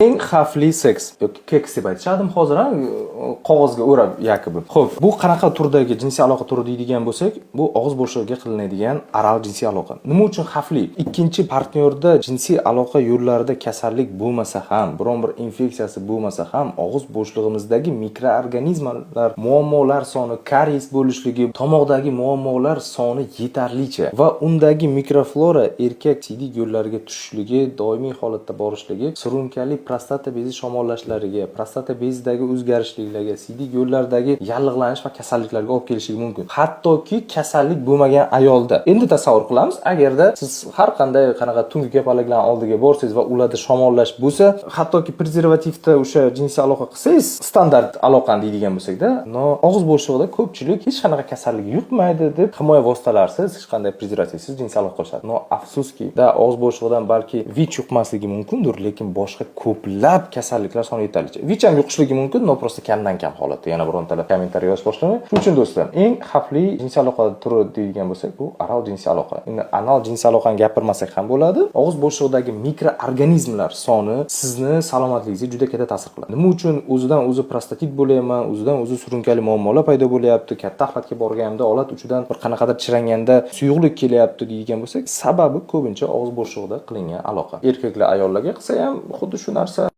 Eng xavfli seks yoki keks deb aytishadim hozir ham qog'ozga o'rab yakubi. Xo'p, bu qanaqa turdagi jinsiy aloqa turi deydigan bo'lsak, bu og'iz bo'shlig'iga qilinadigan oral jinsiy aloqa. Nima uchun xavfli? Ikkinchi partnyorda jinsiy aloqa yo'llarida kasallik bo'lmasa ham, biron bir infeksiyasi bo'lmasa ham, og'iz bo'shlig'imizdagi mikroorganizmlar, muammolar soni, karies bo'lishligi, tomoqdagi muammolar soni yetarlicha va undagi mikroflora erkak siydik yo'llariga tushishligi, doimiy holatda borishligi, surunkali prostata bezi shamollashlariga, prostata bezidagi o'zgarishliklarga, siydik yo'llardagi yallig'lanish va kasalliklarga olib kelishi mumkin. Hattoki kasallik bo'lmagan ayolda. Endi tasavvur qilamiz, agarda siz har qanday qanaqa tungi kapalaklarning oldiga borsangiz va ularda shamollash bo'lsa, hattoki prezervativda o'sha jinsiy aloqa qilsangiz, standart aloqa deydigan bo'lsak-da, og'iz bo'shlig'ida ko'pchilik hech qanaqa kasallik yuqmaydi deb himoya vositalarsiz, hech qanday prezervativsiz jinsiy aloqa qilishadi. Afsuski, og'iz bo'shlig'idan balki VICH yuqmasligi mumkindir, lekin boshqa ko'plab kasalliklar soni yetarlicha. VICH ham yuqishligi mumkin, prosta kamdan kam holatda. Yana birontalar kommentariy yozish boshladi. Shuning uchun do'stlar, eng xavfli jinsiy aloqa turi deydigan bo'lsak, bu oral jinsiy aloqa. Endi anal jinsiy aloqani gapirmasak ham bo'ladi. Og'iz bo'shlig'idagi mikroorganizmlar soni sizni salomatligingizga juda katta ta'sir qiladi. Nima uchun o'zidan o'zi prostatit bo'layapman, o'zidan o'zi surunkali muammolar paydo bo'lyapti, katta axlatga borganimda olat uchidan bir qanaqadir chiranganda suyuqlik kelyapti deydigan bo'lsak, sababi ko'pincha og'iz bo'shlig'ida qilingan aloqa. Erkaklar ayollarga qilsa ham xuddi shu narsa